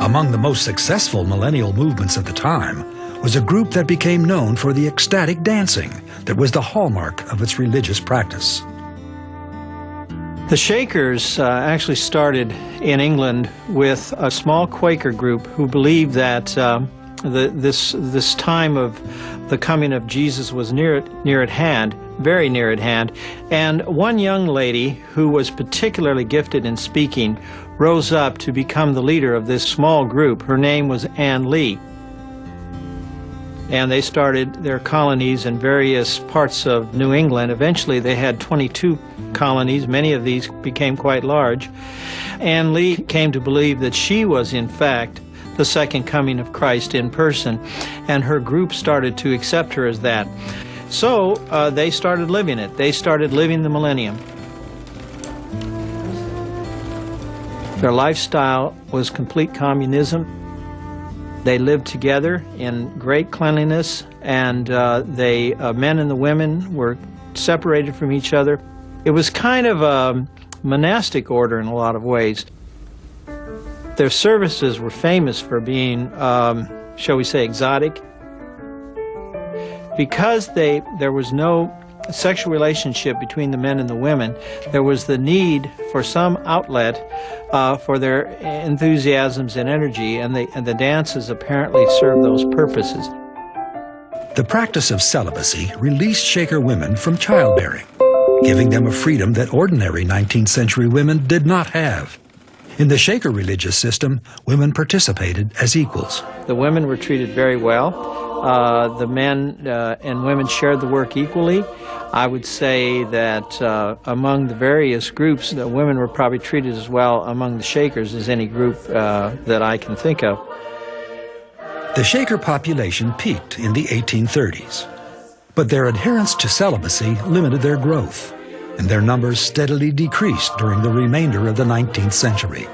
Among the most successful millennial movements at the time was a group that became known for the ecstatic dancing that was the hallmark of its religious practice. The Shakers actually started in England with a small Quaker group who believed that this time of the coming of Jesus was near at hand, very near at hand, and one young lady who was particularly gifted in speaking rose up to become the leader of this small group. Her name was Anne Lee. And they started their colonies in various parts of New England. Eventually they had 22 colonies. Many of these became quite large. Anne Lee came to believe that she was, in fact, the second coming of Christ in person, and her group started to accept her as that. So they started living it. They started living the millennium. Their lifestyle was complete communism. They lived together in great cleanliness, and men and the women were separated from each other. It was kind of a monastic order in a lot of ways. Their services were famous for being, shall we say, exotic. Because there was no sexual relationship between the men and the women, there was the need for some outlet for their enthusiasms and energy, and the dances apparently served those purposes. The practice of celibacy released Shaker women from childbearing, giving them a freedom that ordinary 19th century women did not have. In the Shaker religious system, women participated as equals. The women were treated very well. The men and women shared the work equally. I would say that among the various groups, the women were probably treated as well among the Shakers as any group that I can think of. The Shaker population peaked in the 1830s, but their adherence to celibacy limited their growth, and their numbers steadily decreased during the remainder of the 19th century.